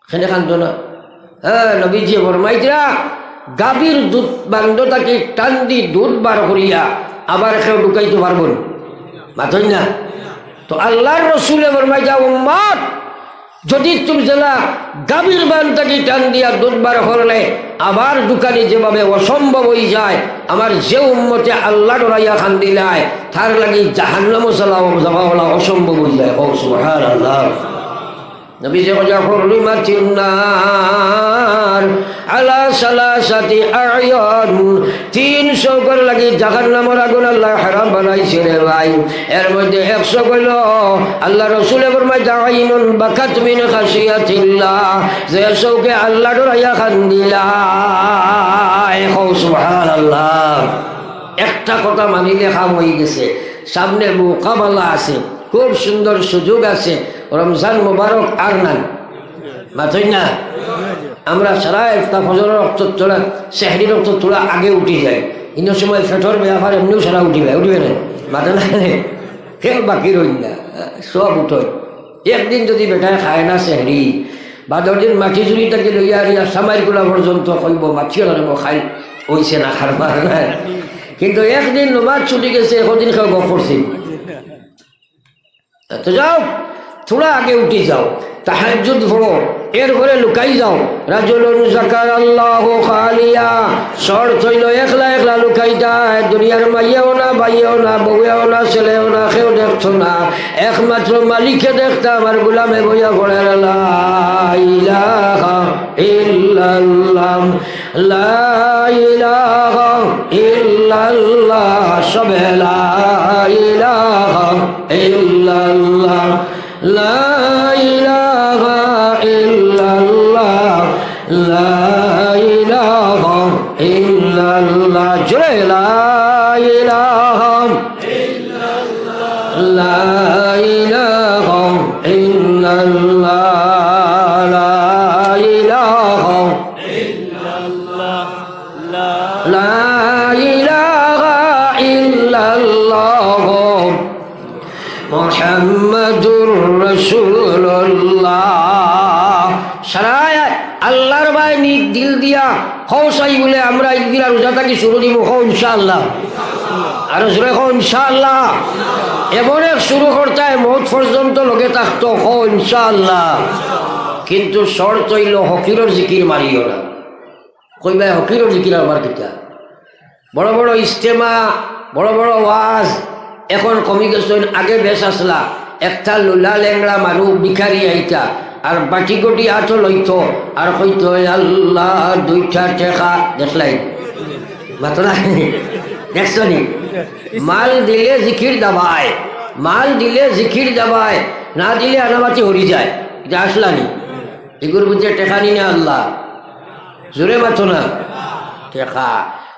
সেনে খান্ত না। হ্যাঁ, নবীজি ফরমাইতরা গাভীর দুধ বান্ধটাকে টান দি দুধ বার করিয়া আবার কেউ ঢুকাইতে পারব না, মাথই না। তো আল্লাহর রসুলে ফরমাইতা উম্মত যদি তুমি জানা গাভীর বান্ধটাকে টান দিয়া দুধ বার করলে আবার দোকানে যেভাবে অসম্ভব হয়ে যায়, আমার যে উম্মতে আল্লাহ ডরাইয়া খান দিলায় তার লাগি জাহান্নাম যাওয়া অসম্ভব হয়ে যায়। ও সুবহানাল্লাহ। নবী যে হুরমাতিন নার আলা সালাসাতি আয়ান, 300 করে লাগি জাহান্নামের আগুন আল্লাহ হারাম বানাইছে রে ভাই। এর মধ্যে 100 কইল আল্লাহ রাসূলে ফরমায় আইনুন বাকাত মিন খাশিয়াতিল্লাহ, যে চোখে আল্লাহ ডরাইয়া কান্দিলাই। ও সুবহানাল্লাহ। একটা কথা মানিলে কাম হয়ে গেছে, সামনে মুকাবালা আছে, খুব সুন্দর সুযোগ আছে, রমজান মোবারক আর নাই, মাথই না। আমরা সারা ইফতার ফজর রক্ত তোলা সেহরি রক্ত তোলা আগে উঠি যায়, ইন্য সময় ফেটর ব্যাপার এমনিও সারা উঠিবে না, মাথা না কেউ বাকি রইল না, সব উঠয়। একদিন যদি বেটায় খায় না সেহরি, বা 10 দিন মাটি জুড়িটাকে লইয়া আরিয়া সামাইগুলা পর্যন্ত কইব মাছিও লাগব খাই হইছে না খারবার না। কিন্তু একদিন নমাজ ছুটি গেছে, একদিন কেউ গপ করছি, তো যাও থোড়া আগে উঠে যাও, তাহাজ্জুদ পড়ো, এরপরে লুকাই যাও। রাজুলুন যাকারাল্লাহু খালিয়া, শর্ত হইল একলা একলা লুকাইতা, দুনিয়ার মাইয়াও না, বাইয়াও না, বউয়াও না, ছেলেও না, কেউ দেখতো না, একমাত্র মালিককে দেখতা। আমার গোলামে বইয়া পড়ে লা ইলাহা ইল্লাল্লাহ, লা ইলাহা ইল্লাল্লাহ, সবে লা ইলাহা ইল্লাল্লাহ, লা ইলাহা ইল্লাল্লাহ, লা ইলাহা ইল্লাল্লাহ, জোরে লা ইলাহা ইল্লাল্লাহ, লা ইলাহা ইল্লাল্লাহ, লা ইলাহা ইল্লাল্লাহ, লা ইলাহা ইল্লাল্লাহ, মুহাম্মাদুর রাসূলুল্লাহ। সারা আল্লাহর ভাই নিজ দিল দিয়া হৌসাই বলে আমরা ঈদের রোজা থাকি শুরু দিব, হো ইনশাআল্লাহ, আর জোরে হো ইনশাআল্লাহ। এমন এক শুরু করতে মৌত পর্যন্ত লগে থাকতো, হো ইনশাআল্লাহ। কিন্তু শর্ত হইল হকিরর জিকির মারিও না। কইবাই হকিরর জিকির আমার কিতা, বড় বড় ইস্তেমা, বড় বড় ওয়াজ এখন কমি গেছে। আগে বেশ আসলা একটা লোলা লেংড়া মানুষ ভিখারি আইতা আর বাটি গটি আঠো লইত আর হইত আল্লাহ 2টা টেকা দেখলাই, মাত্রা দেখছ নি? মাল দিলে জিকির দাবায়, মাল দিলে জিকির দাবায়, না দিলে আনাবাতি হরি যায়। এটা আসলানি এগুর বুঝে টেকা নি না আল্লাহ, জোরে মাথো না টেকা,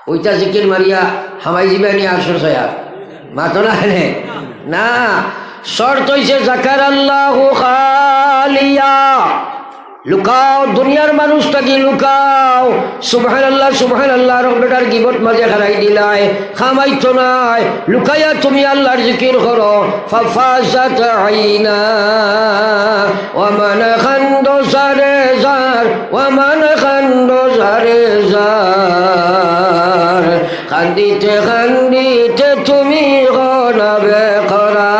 ওইটা জিকির মারিয়া হামাই যাবানি 800 মাথো না না। শর্ত হইছে যাকারাল্লাহু খালিয়া, লুকাও দুনিয়ার মানুষটাকে লুকাও। সুবহানাল্লাহ সুবহানাল্লাহ রব্বেটার গিবত মাঝে হারাই দিলাই, খামাইতো নাই, লুকাইয়া তুমি আল্লাহর জিকির করো। ফাফাজাত আইনা ওয়া মান খান্দো জারে জার, ওয়া মান খান্দো জারে জার, কান্দিতে কান্দিতে তুমি গনাবে করার।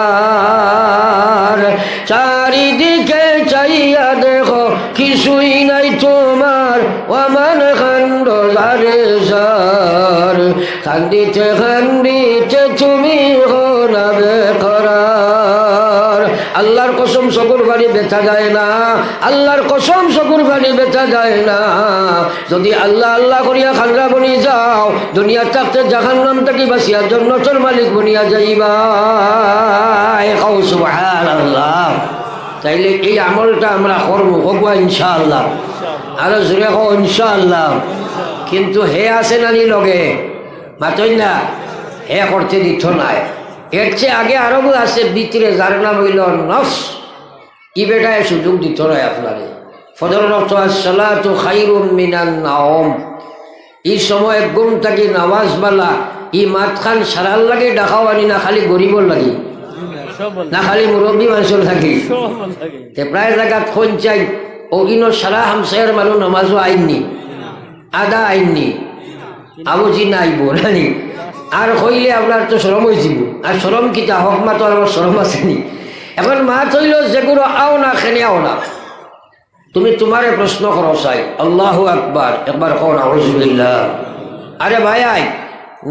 চারিদিকে চাইয়া দেখো কিছুই নাই তোমার, ওমান খান্দ জারে জার, কান্দিতে কান্দিতে তুমি গনাবে করার। আল্লাহর কসম চকুর পানি বেচা যায় না, আল্লাহর কসম চকুর পানি বেচা যায় না। যদি আল্লাহ আল্লাহ করিয়া খানরা বনি যাও, দুনিয়ার থাকতে জাহান্নাম থেকে বাঁচিয়া জান্নাতের মালিক বনিয়া যাইবা। সুবহানাল্লাহ। তাইলে এই আমলটা আমরা করবো, হবো ইনশাআল্লাহ, আরো জোরে হো ইনশাআল্লাহ। কিন্তু হে আছে নানি লগে, মাতই না, হে করতে দিত নাই। এর চেয়ে আগে আরো আছে ভিতরে, যার নাম হইল নফস, ই বেটায় সুযোগ দিত নাই আপনারে। ফজর রক্ত আসসালাতু খায়রুম মিনান নাওম, এই সময় ঘুম থাকি নামাজ বালা, ই মাত খান সারার লাগে ডাকাও আনি না, খালি গরিবর লাগি না, খালি মুরব্বী মানুষের থাকি। প্রায় জায়গা খোঁজ চাই ওগিনো সারা হামসায়ের মানুষ নমাজও আইননি আদা আইননি আবুজি না আইব নানি আর কইলে আপনার তো সরম হয়েছিল আর সরম কিতা হক মা তো আমার সরম আসেনি এখন মা চইল যেগুলো আও না খেনে আও না তুমি তোমারে প্রশ্ন করো চাই আল্লাহু আকবার একবার কও নাউযুবিল্লাহ আরে ভাই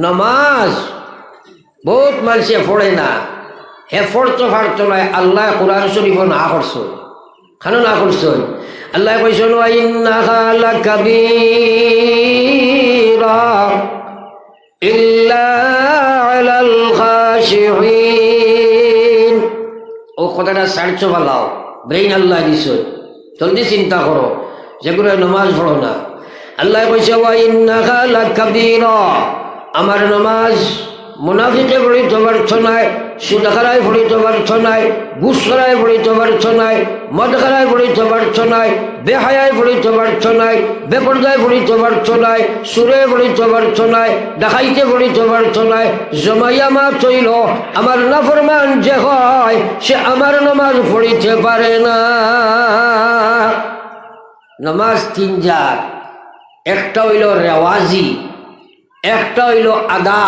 নমাজ বহুত মানুষে পড়ে না হে পড়তো পারতো না আল্লাহ কোরআন শরীফ না করছো খানো না করছো আল্লাহ কইছেন ওয়া ইন্নাহা লাকাবীরা ইল্লা আলাল খাশিঈন ও কথাটা সার্চ বালাও ব্রেইন আল্লাহ দিছো জলদি চিন্তা করো যেগুলো নমাজ পড়ো না আল্লাহ কইছে ওয়া ইন্নাহা লাকাবীরা আমার নমাজ মুনাফিকে পড়িতে পারছ নাই সুদ খারায় পড়িতে পারছ নাই ঘুষ খারায় পড়িতে পারছ নাই মদ খারায় পড়িতে পারছ নাই বেহায়ায় পড়িতে পারছ নাই বেপরদায় পড়িতে পারছ নাই সুরে পড়িতে পারছ নাই ডাকাইতে পড়িতে পারছ নাই জমাইয়া মা চইল আমার নাফরমান যে হয় সে আমার নমাজ পড়িতে পারে না নমাজ তিন জাত একটা হইল রেওয়াজি একটা হইল আদা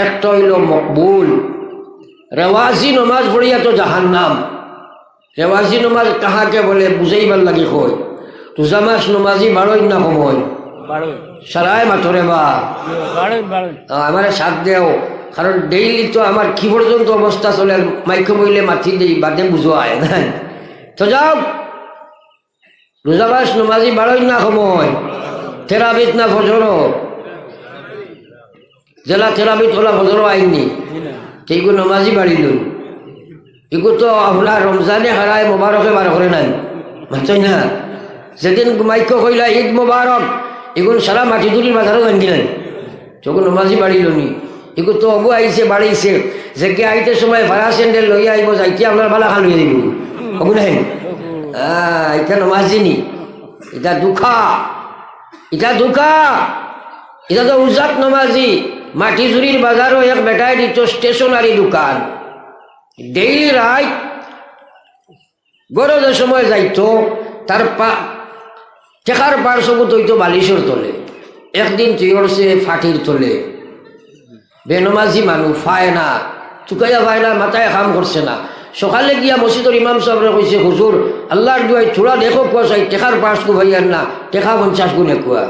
একটা হইল মকবুল রেওয়াজি নমাজ পড়িয়া তো জাহান্নাম রেওয়াজি নমাজ কাহাকে বলে বুঝাইবার লাগে কই রোজা মাস নমাজি বারোই না সময় সারাই মাথরে বা আমার সাথ দেও কারণ ডেইলি তো আমার কি পর্যন্ত অবস্থা চলে মাইকে বইলে মাথি দেই বাদে বুঝোয়ায় না তো যাও রোজা মাস নমাজি বারোই না সময় থেরাবিত না ফজর জেলা থেরাপিত হলা ফজর আইননি সেইগু নমাজি বাড়িল এগু তো আপনার রমজানে হারায় মোবারকে বার করে নাই মাতই না যেদিন মাইক্য কইলা ঈদ মোবারক এগুন সারা মাটি তুলির বাজারও ভাঙিলেন যখন নমাজি বাড়িল নি এগু তো অগু আইছে বাড়িছে যে কে আইতে সময় ভাড়া স্যান্ডেল লইয়া আইব যাইতে আপনার বালা খান লইয়া দিব অগু নাই এটা নমাজি নি এটা দুঃখা এটা দুঃখা এটা তো উজাত নমাজি মাটি চুরির বাজারও এক বেটায় দিত স্টেশনারি দোকান ডেইলি রাইট গরজের সময় যাইতো তার টেকার পার্শ্বক তৈতো বালিশের তলে একদিন তুই করছে ফাটির তলে বেনমাজি মানুষ ফায় না চুকাইয়া ফায় না মাথায় কাম করছে না সকালে গিয়া মসজিদর ইমাম সাহেবরা কইছে হুজুর আল্লাহর দুয়াই থোড়া দেখো কুয়া চাই টেকার পার্শ্ব ভাইয়ার না টেকা 50 গুণে কুয়া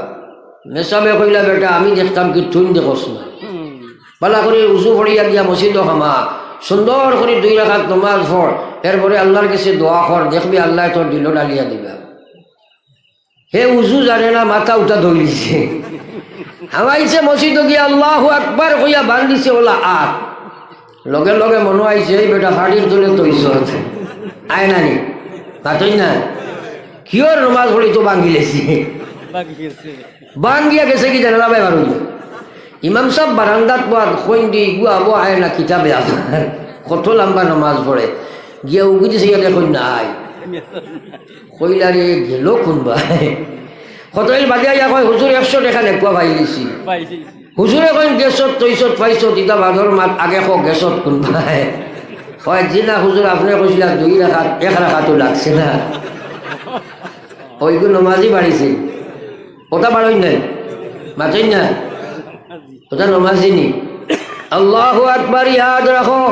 মেসাবে কইলা বেটা আমি দেখতাম কি তুই দেখোস না পালা করে উজু ভরিয়া দিয়া মসজিদ খামা সুন্দর করে 2 রাকাত নামাজ পড় এরপরে আল্লাহর কাছে দোয়া কর দেখবি আল্লাহ তোর দিল ডালিয়া দিবা হে উজু জানে না মাথা উঠা ধরিছে আমাইছে মসজিদ গিয়া আল্লাহু আকবার কইয়া বান্ধিছে ওলা আট লগে লগে মনে আইছে এই বেটা ফাটির তুলে তৈছ আয় নানি মাতই না কিয়র নমাজ পড়ি তো বাঙ্গিলেছি বাঙ্গিয়া গেছে কি জানা ভাই বারো ইমাম সাহেব বারান্দাত পর খৈন্দি গুয়াবো আয় না কিতাবে আপনার কত লম্বা নমাজ পড়ে গিয়া উগি দিছে গিয়া দেখুন নাই কইলা রে গেল কোনবাই কতইল বাদিয়া ইয়া কয় হুজুর 100 টাকা নেকুয়া পাই দিছি হুজুরে কইন গেছত তৈছত পাইছো দিতা বাদর মাত আগে ক গেছত কোনবাই কয় জিনা হুজুর আপনি কইছিলা 2 রাকাত 1 রাকাতও লাগছে না ওইগু নমাজি বাড়িছে ওটা বাড়ই নাই মাতই না ওটা নমাজি নি আল্লাহু আকবার ইয়াদ রাখো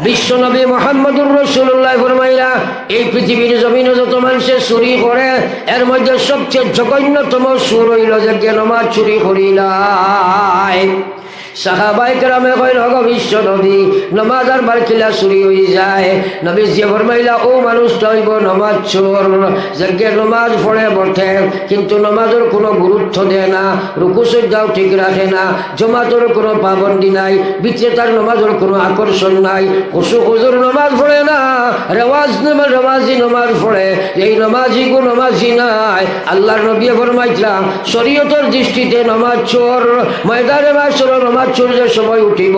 বিশ্ব নবী মুহাম্মদুর রাসূলুল্লাহ ফরমাইলা এই পৃথিবীর জমিনে যত মানুষে চুরি করে এর মধ্যে সবচেয়ে জঘন্যতম চুর হইল যে নমাজ চুরি করিলাই সাহাবায়ে কেরামে কইল গো বিশ্ব নবী নামাজ আর বারকিলা চুরি হয়ে যায় নবী যে ফরমাইলা ও মানুষ হইব নামাজ চোর যে নামাজ পড়ে বটে কিন্তু নামাজের কোনো গুরুত্ব দেয় না রুকু সজ্জাও ঠিক রাখে না জমাতের কোনো পাবন্দি নাই বিচেতার নামাজের কোনো আকর্ষণ নাই খুশু খুজুর নামাজ পড়ে না রেওয়াজি নামাজ পড়ে এই নামাজি গো নামাজি নাই আল্লাহর নবী ফরমাইছিলেন শরীয়তের দৃষ্টিতে নামাজ চোর ময়দানে মাশর নামাজ সূর্যের সময় উঠিব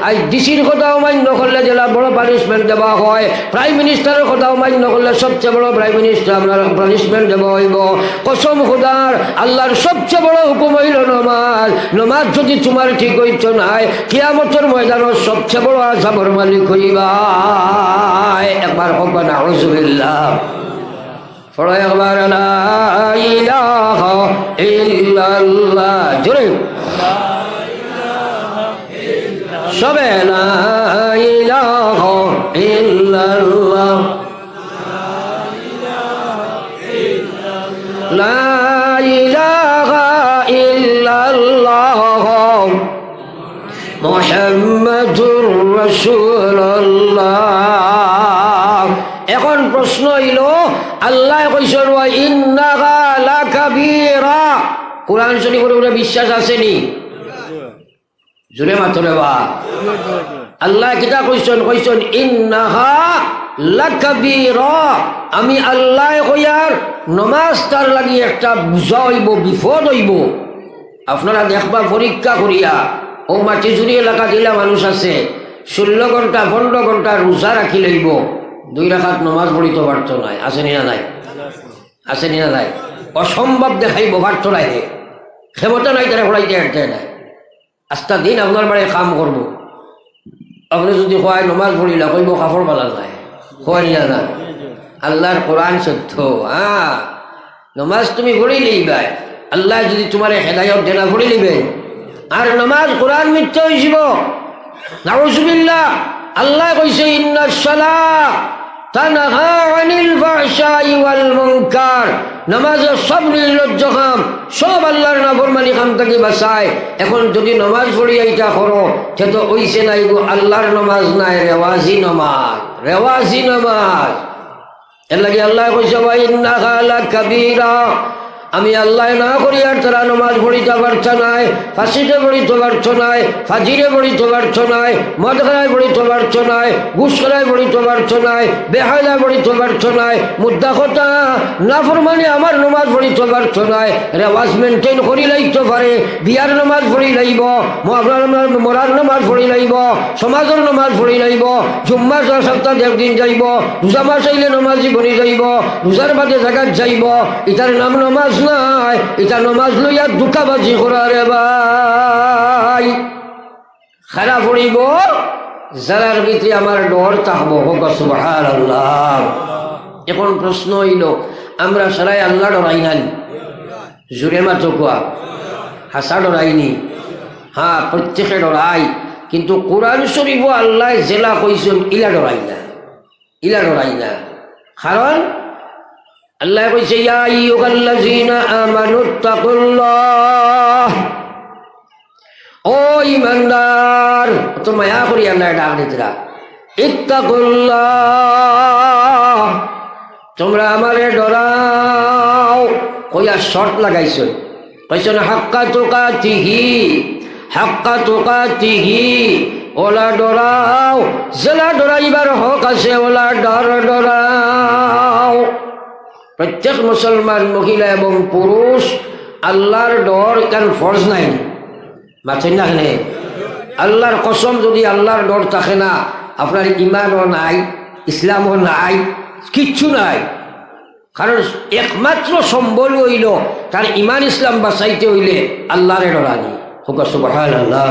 আজ ডিসির কথাও মান্য করলে জেলা বড় পানিশমেন্ট দেওয়া হয় প্রাইম মিনিস্টারের কথাও মান্য করলে সবচেয়ে বড় প্রাইম মিনিস্টার আপনার পানিশমেন্ট দেওয়া হইব কসম খোদার আল্লাহর সবচেয়ে বড় হুকুম হইল নামাজ নামাজ যদি তোমার ঠিক হইতো নাই কিয়ামতের ময়দানের সবচেয়ে বড় আযাবের মালিক হইবা একবার হোক না আউযুবিল্লাহ পড়ো একবার লা ইলাহা ইল্লাল্লাহ জোরে সবে লা ইলাহা ইল্লাল্লাহ লা ইলাহা ইল্লাল্লাহ মুহাম্মাদুর রাসূলুল্লাহ। এখন প্রশ্ন হইল, আল্লাহ কইছেন ওয়া ইন্নাহা লাকাবীরা, কোরআন শরীফের উপরে বিশ্বাস আসেনি? জোরে মাত্রে বা আল্লাহ কিতা কইছেন? কইছেন ইন্নাহা লাকাবীরা, আমি আল্লাহ কইয়ার নমাজ তার লাগি একটা বুঝা হইব, বিপদ হইব। আপনারা দেখবা পরীক্ষা করিয়া, ও মাটি জুড়ি এলাকা দিলা মানুষ আছে 16 ঘন্টা 15 ঘন্টা রোজা রাখি লইব, 2 রাকাত নমাজ পড়িতে পারত নাই। আসেনি না নাই? আসেনি না নাই? অসম্ভব দেখাইব, পারত নাই, ক্ষমতা নাই, তারা পড়াইতে হাঁটতে নাই। আস্তা দিন আপনার বাড়ি কাম করব, আপনি যদি কয় নমাজ পড়িলা, কইব কাপড় বালা নাই, কয় না না। আল্লাহর কোরআন সত্য। নমাজ তুমি পড়ি লইবাই, আল্লাহ যদি তোমার হেদায়ত দেনা পড়ি লিবেন। আর নমাজ কোরআন মিথ্যা হইব, নাউজুবিল্লাহ। আল্লাহ কইছে ইন্নাস সালাহ তানহা আনিল ফাহশাই ওয়াল মুনকার, নামাজে সব নির্লজ্জ কাম, সব আল্লাহর নাফরমানি কাম থেকে বাঁচায়। এখন যদি নমাজ পড়িয়া এটা করো, সে তো ওইসে নাই গো, আল্লাহর নমাজ নাই, রেওয়াজি নমাজ, রেওয়াজি নমাজ। এর লাগে আল্লাহ কইছে ওয়া ইন্নাহা লাকাবীরা, আমি আল্লাহ না করি আর তারা নমাজ পড়িতে পারছ নাই, ফাঁসিতে পড়িতে পারছ নাই, ফাজিরে পড়িতে পারছ নাই, মদ খানায় পড়িতে পারছ নাই, ঘুষ খানায় পড়িতে পারছ নাই, বেহায়লায় পড়িতে পারছ নাই, মুদ্রা কথা না ফরমানে আমার নমাজ পড়িতে পারছ নাই। রেওয়াজ মেনটেন করি লাইতে পারে, বিয়ার নমাজ পড়ি লাইব, মরার নমাজ পড়ি লাইব, সমাজের নমাজ পড়ি লাইব, জুম্মার সপ্তাহ 1 দিন যাইব, রোজা মাস আইলে নমাজি বনি যাইব, রোজার বাদে জাগাত যাইব, এটার নাম নমাজ নাই। এটা নমাজ লইয়া দুটাবাজি করারে ভাই, খারাপ পড়িব, যারার ভিতরে আমার ডর থাকবো, হোক সুবহানাল্লাহ। এখন প্রশ্ন হইল, আমরা সারাই আল্লাহ ডরাই নাই? জোরে মাত্র কোয়া, হাসা ডরাইনি? হ্যাঁ, প্রত্যেকে ডরাই, কিন্তু কোরআন শরীফ আল্লাহ জেলা কইছেন ইলা ডরাই না, ইলা ডরাই না। কারণ আল্লাহ কইছে ইয়া আইয়ুহাল্লাযীনা আমানুত্তাকুল্লাহ, ও ঈমানদার, তো মায়া করি আল্লাহ ডাক দিতরা, ইত্তাকুল্লাহ, তোমরা আমারে ডরাও। কইয়া শর্ত লাগাইছো, কইছেন হাক্কা তুকাতিহি, হাক্কা তুকাতিহি, ওলা ডরাও, জেলা ডরাইবার হক আছে, ওলা ডরাও। প্রত্যেক মুসলমান মহিলা এবং পুরুষ আল্লাহর ডর কেন ফরজ নাই, বাঁচেন না? এখানে আল্লাহর কসম, যদি আল্লাহর ডর থাকে না, আপনার ইমানও নাই, ইসলামও নাই, কিচ্ছু নাই। কারণ একমাত্র সম্বল হইল তার ইমান ইসলাম বাঁচাইতে হইলে আল্লাহরে ডরানি, হোক সুবহানাল্লাহ।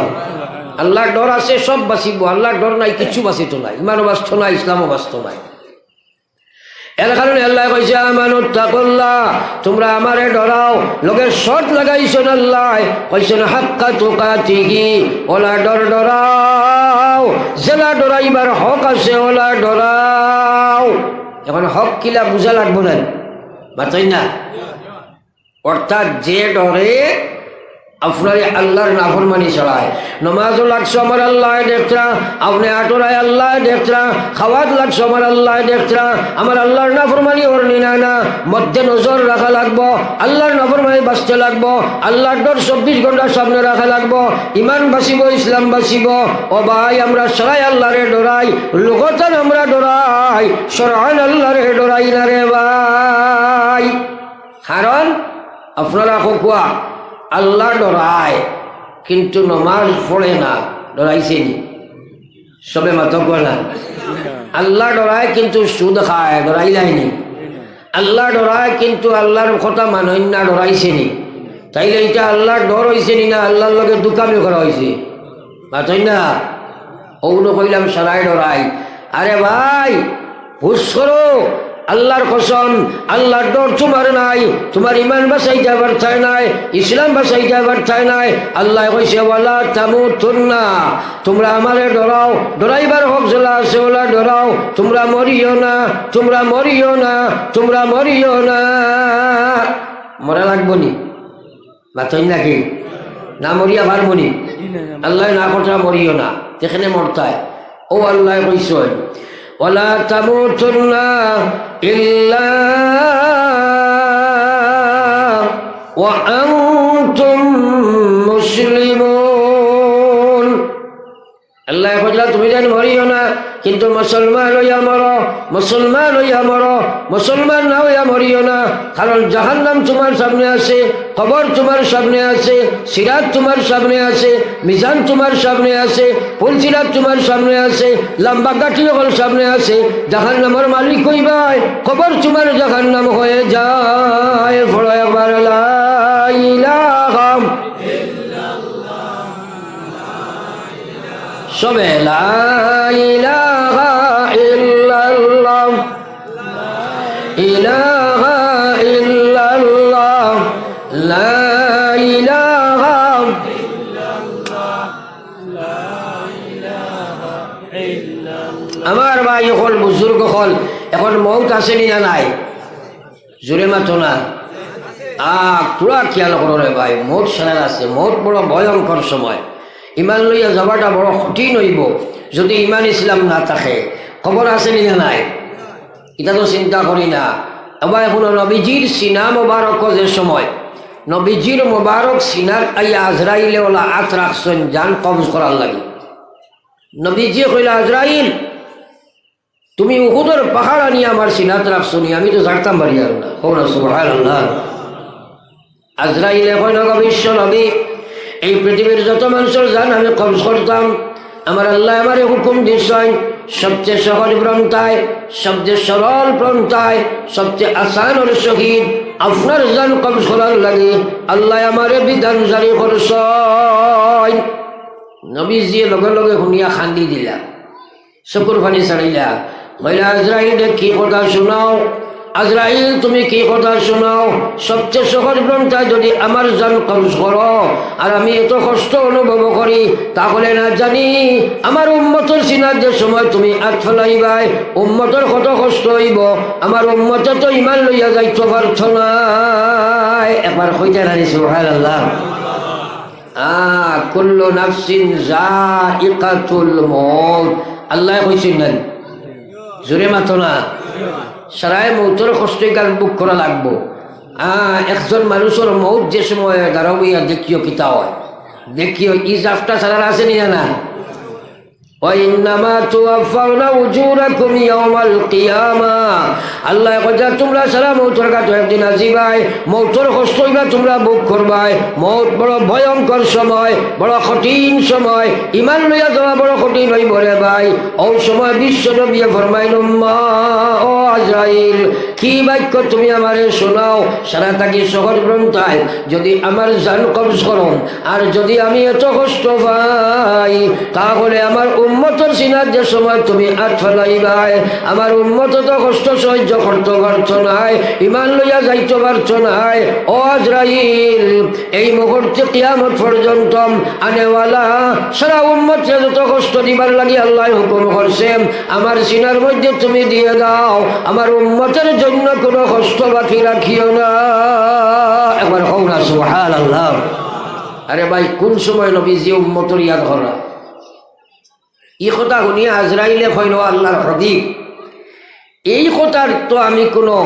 আল্লাহর ডর আছে, সব বাঁচিব, আল্লাহর ডর নাই, কিচ্ছু বাঁচিত নাই, ইমানও বাঁচত নাই, ইসলামও বাঁচত নাই। এর কারণে আল্লাহ কইছে আমানুত্তাকুল্লাহ, তোমরা আমারে ডরাও। লোকের শর্ত লাগাইছেন আল্লাহ, কইছেন হাক্কা তুকাতিহি, ওলা ডরাও, জেলা ডরাইবার হক আছে, ওলা ডরাও। এখন হক কিলা বুঝা লাগবো না, বাতাই না? অর্থাৎ যে ডরে আপনার আল্লাহর নাফরমানি চড়ায়, নমাজও লাগছো আমার আল্লাহ দেখতরা, আপনি আটোরায় আল্লাহ দেখতরা, খাওয়াত লাগছো আমার আল্লাহ দেখতরা, আমার আল্লাহর নাফরমানি হরনি না না, মধ্যে নজর রাখা লাগবো, আল্লাহর নাফরমানি বাঁচতে লাগবো, আল্লাহর ডর 24 ঘন্টা সামনে রাখা লাগবো, ইমান বাঁচিব, ইসলাম বাঁচিব। ও ভাই, আমরা সবাই আল্লাহরে ডরাই, লোকতান আমরা ডরাই, সরান আল্লাহরে ডরাই না রে ভাই। কারণ আপনারা কোয়া আল্লাহ ডরায় কিন্তু নমাজ পড়ে না, ডরাইছেনি? সবে মাত না। আল্লাহ ডরায় কিন্তু সুদ খায়, ডরাই যায়নি? আল্লাহ ডরায় কিন্তু আল্লাহর কথা মানই না, ডরাইছেনি? তাইলে এটা আল্লাহর ডর হয়েছেনি না আল্লাহর লগে দুকামি করা হয়েছে? মাতই না? ওগুলো কইলাম সারাই ডরাই। আরে ভাই, হুশ করো, আল্লাহর কসম, আল্লাহর ডর তোমার নাই, তোমার ইমান বাঁচাই যাবার চাই নাই, ইসলাম বাঁচাই যাবার চাই নাই। আল্লাহ কইছে ওয়ালা তামুতুন্না, তোমরা আমারে ডরাও, ডরাইবার হক জেলা আছে ওলা ডরাও, তোমরা মরিও না, তোমরা মরিও না, তোমরা মরিও না। মরা লাগবো নি বাতই নাকি না মরিয়া পারবনি? আল্লাহ না কথা মরিও না, যেখানে মরতায় ও আল্লাহ কইছে ওয়ালা তামুতুন্না ইল্লা ওয়া আনতুম মুসলিমুন। আল্লাহ কইলা তুমি যেন মরিও না, কিন্তু মুসলমান হইয়া মরো, মুসলমান হইয়া মরো, মুসলমান না হইয়া মরিও না। কারণ জাহান্নাম তোমার সামনে আছে, কবর তোমার সামনে আছে, সিরাত তোমার সামনে আছে, মিজান তোমার সামনে আছে, ফুলসিরাত তোমার সামনে আছে, লম্বা কাঠি হল সামনে আছে। জাহান্নামের মালিক হইবাই, কবর তোমার জাহান্নাম হয়ে যায়। বড় একবার লা ইলাহা সবে লা ইলাহা ইল্লাল্লাহ, ইলাহা ইল্লাল্লাহ, লা ইলাহা আমার ভাই হল বুজুর্গ হল, এখন মৌত আসেনি না নাই? জোরে মাতো না, তোরা খেয়াল করো রে ভাই, মৌত সারার আছে। মৌত বড় ভয়ঙ্কর সময়, ইমান লইয়া যাবাটা বড় কঠিন হইব যদি ইমান ইসলাম না থাকে। খবর আসেনি না নাই? এটা তো চিন্তা করি না। এবার এখন নবীজির সিনা মোবারক যে সময়, নবীজির মোবারক সিনার আইয়া আজরাইলে ওলা আত রাখছেন জান কবজ করার লাগে। নবীজি কইলা আজরাইল তুমি উহুদের পাহাড় আনিয়ে আমার সিনাত রাখছো নি, আমি তো জানতাম পারি আর না। কওনা সুবহানাল্লাহ। আজরাইলে কইল বিশ্ব নবী এই পৃথিবীর যত মানুষের জান আমি কবজ করতাম, আমার আল্লাহ আমারে হুকুম দিয়েছেন সবচেয়ে সহজ পন্থায়, সবচেয়ে সরল পন্থায়, সবচেয়ে আসান ওর শহীদ আপনার জান কবজ করার লাগে আল্লাহ আমারে বিধান জারি করছেন। নবীজি লগে লগে শুনিয়া খান্দি দিলা, চকুর পানি ছাড়িলা। কইলা আজরাইল কি কথা শোনাও? আজরাইল তুমি কি কথা শোনাও? সবচেয়ে সহজ পন্থায় যদি আমার জান কবজ করো আর আমি এত কষ্ট অনুভব করি, তাহলে না জানি আমার উম্মতের সিনার যে সময় তুমি আট ফেলাইবাই, উম্মতের কত কষ্ট হইব। আমার উম্মতে তো ইমান লইয়া যাইতে পারছ না। একবার কইতে রানি সুবহানাল্লাহ। কুল্লু নাফসিন যায়িকাতুল মউত, আল্লাহ কইছেন না? জোরে মাতো না, সারায় মৌতর কষ্টই গাল বুক করা লাগবো। একজন মানুষের মৌত যে সময় দাঁড়াবইয়া দেখিও কিতা হয়, দেখিও ইজাফটা ছাড়া আসেনি না। وإنما توفون أجوركم يوم القيامة আল্লাহ কইতা তোমরা সারা মৌতের কাছে একদিন আসিবাই, মৌতের কষ্ট হইবা তোমরা বুক করবাই। মৌত বড় ভয়ঙ্কর সময়, বড় কঠিন সময়, ইমান লইয়া যাওয়া বড় কঠিন হইব রে ভাই। ও সময় বিশ্ব নবী ফরমাইল মা ও আজরাইল কি বাক্য তুমি আমারে শোনাও, সারা থাকি সহজ পন্থায় যদি আমার জান কবজ করো আর যদি আমি এত কষ্ট পাই, তাহলে আমার উম্মতের সিনার যে সময় তুমি আট ফেলাইবাই, আমার উম্মত তো কষ্ট সহ্য করতে পারছো নাই, ইমান লইয়া যাইতে পারছো নাই। ও আজরাইল এই মুহূর্তে কিয়ামত পর্যন্ত আনেওয়ালা সারা উম্মতকে যত কষ্ট দিবার লাগি আল্লাহ হুকুম করছে, আমার সিনার মধ্যে তুমি দিয়ে দাও, আমার উম্মতের জন্য কোনো কষ্ট বাকি রাখিও না। একবার হও না সুবহানাল্লাহ। আরে ভাই কোন সময় নবীজি উম্মতের ইয়াদ করা? এই কথা শুনিয়া আজরাইলে কইল আল্লাহর হাবিব এই কথার তো আমি কোনো